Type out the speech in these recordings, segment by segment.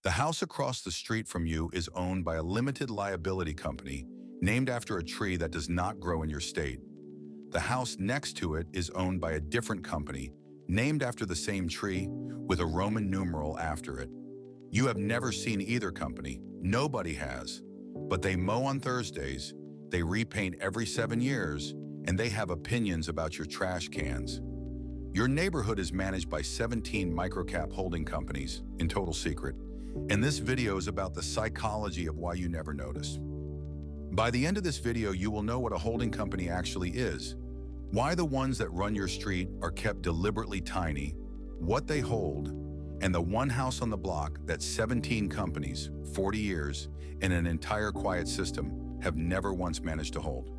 The house across the street from you is owned by a limited liability company named after a tree that does not grow in your state. The house next to it is owned by a different company named after the same tree with a Roman numeral after it. You have never seen either company. Nobody has. But they mow on Thursdays, they repaint every 7 years, and they have opinions about your trash cans. Your neighborhood is managed by 17 microcap holding companies, in total secret. And this video is about the psychology of why you never noticed. By the end of this video, you will know what a holding company actually is, why the ones that run your street are kept deliberately tiny, what they hold, and the one house on the block that 17 companies, 40 years, in an entire quiet system have never once managed to hold.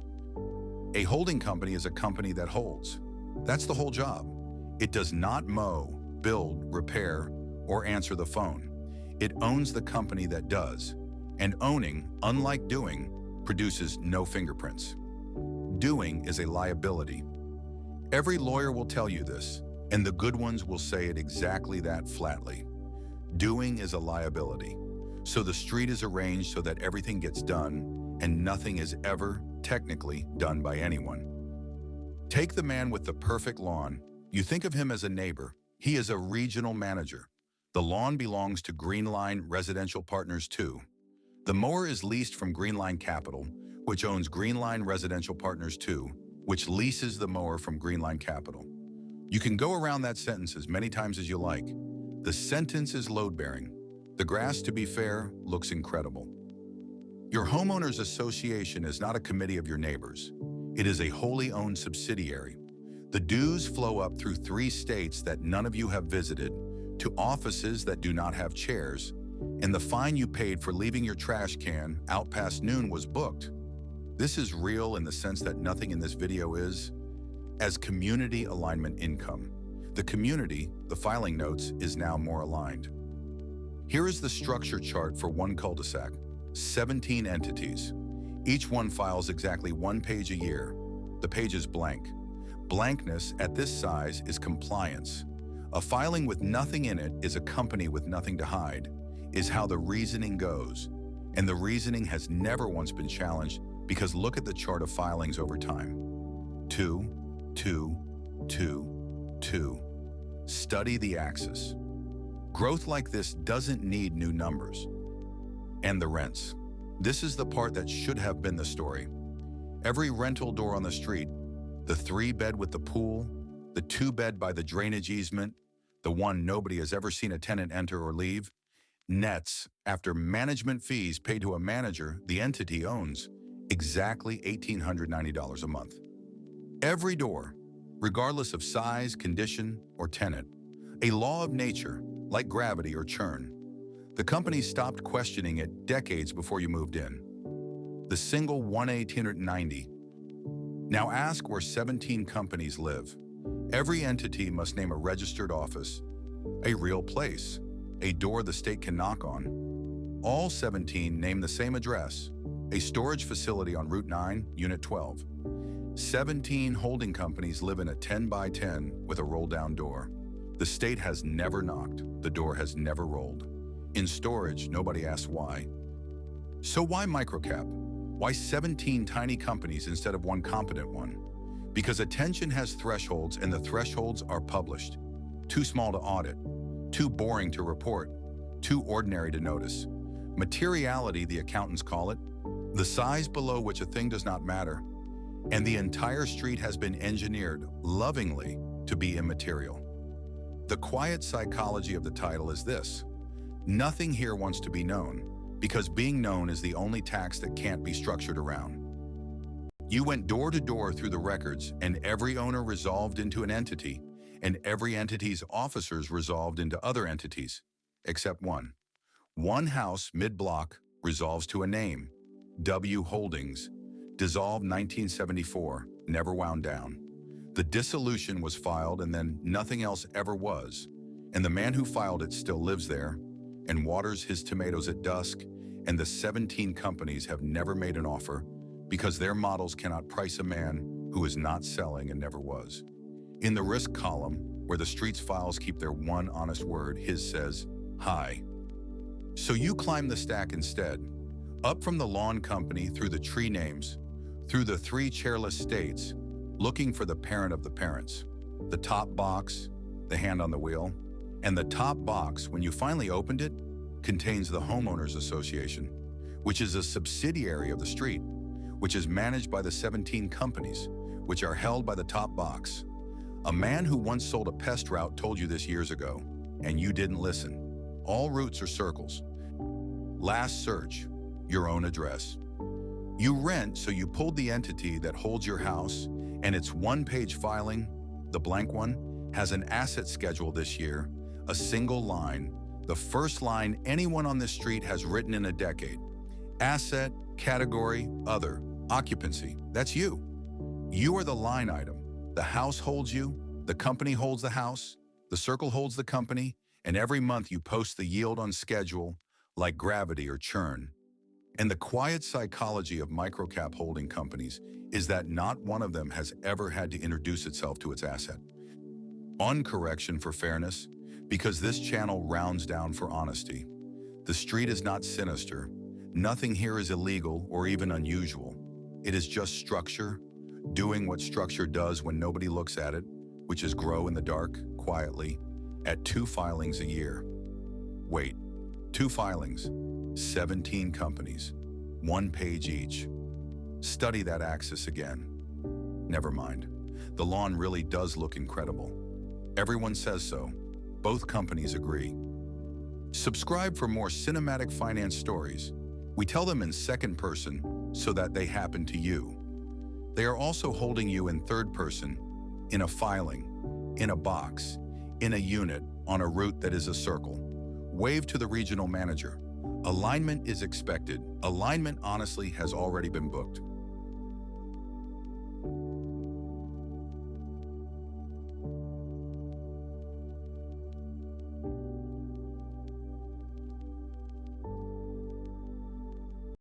A holding company is a company that holds. That's the whole job. It does not mow, build, repair, or answer the phone. It owns the company that does. And owning, unlike doing, produces no fingerprints. Doing is a liability. Every lawyer will tell you this, and the good ones will say it exactly that flatly. Doing is a liability. So the street is arranged so that everything gets done, and nothing is ever, technically, done by anyone. Take the man with the perfect lawn. You think of him as a neighbor. He is a regional manager. The lawn belongs to Greenline Residential Partners II. The mower is leased from Greenline Capital, which owns Greenline Residential Partners II, which leases the mower from Greenline Capital. You can go around that sentence as many times as you like. The sentence is load-bearing. The grass, to be fair, looks incredible. Your homeowners association is not a committee of your neighbors. It is a wholly owned subsidiary. The dues flow up through 3 states that none of you have visited, to offices that do not have chairs, and the fine you paid for leaving your trash can out past noon was booked. This is real in the sense that nothing in this video is, as community alignment income. The community, the filing notes, is now more aligned. Here is the structure chart for one cul-de-sac. 17 entities. Each one files exactly 1 page a year. The page is blank. Blankness at this size is compliance. A filing with nothing in it is a company with nothing to hide, is how the reasoning goes. And the reasoning has never once been challenged because look at the chart of filings over time. 2, 2, 2, 2. Study the axis. Growth like this doesn't need new numbers. And the rents. This is the part that should have been the story. Every rental door on the street, the 3-bed with the pool, the 2-bed by the drainage easement, the one nobody has ever seen a tenant enter or leave, nets, after management fees paid to a manager the entity owns, exactly $1,890 a month. Every door, regardless of size, condition, or tenant, a law of nature, like gravity or churn. The company stopped questioning it decades before you moved in. The single 1,890. Now ask where 17 companies live. Every entity must name a registered office, a real place, a door the state can knock on. All 17 name the same address, a storage facility on Route 9, Unit 12. 17 holding companies live in a 10 by 10 with a roll-down door. The state has never knocked. The door has never rolled. In storage, nobody asks why. So why microcap? Why 17 tiny companies instead of one competent one? Because attention has thresholds and the thresholds are published. Too small to audit, too boring to report, too ordinary to notice. Materiality, the accountants call it, the size below which a thing does not matter. And the entire street has been engineered, lovingly, to be immaterial. The quiet psychology of the title is this. Nothing here wants to be known, because being known is the only tax that can't be structured around. You went door to door through the records, and every owner resolved into an entity, and every entity's officers resolved into other entities, except one. One house, mid-block, resolves to a name, W Holdings, dissolved 1974, never wound down. The dissolution was filed and then nothing else ever was, and the man who filed it still lives there and waters his tomatoes at dusk, and the 17 companies have never made an offer because their models cannot price a man who is not selling and never was. In the risk column, where the street's files keep their one honest word, his says, "Hi." So you climb the stack instead, up from the lawn company through the tree names, through the three chairless states, looking for the parent of the parents. The top box, the hand on the wheel, and the top box, when you finally opened it, contains the Homeowners Association, which is a subsidiary of the street, which is managed by the 17 companies, which are held by the top box. A man who once sold a pest route told you this years ago, and you didn't listen. All routes are circles. Last search, your own address. You rent, so you pulled the entity that holds your house, and its one-page filing, the blank one, has an asset schedule this year, a single line, the first line anyone on this street has written in a decade. Asset, category, other, occupancy. That's you. You are the line item. The house holds you, the company holds the house, the circle holds the company, and every month you post the yield on schedule, like gravity or churn. And the quiet psychology of microcap holding companies is that not one of them has ever had to introduce itself to its asset. On correction for fairness, because this channel rounds down for honesty. The street is not sinister. Nothing here is illegal or even unusual. It is just structure, doing what structure does when nobody looks at it, which is grow in the dark, quietly, at 2 filings a year. Wait, 2 filings, 17 companies, 1 page each. Study that axis again. Never mind. The lawn really does look incredible. Everyone says so. Both companies agree. Subscribe for more cinematic finance stories. We tell them in second person so that they happen to you. They are also holding you in third person, in a filing, in a box, in a unit, on a route that is a circle. Wave to the regional manager. Alignment is expected. Alignment honestly has already been booked.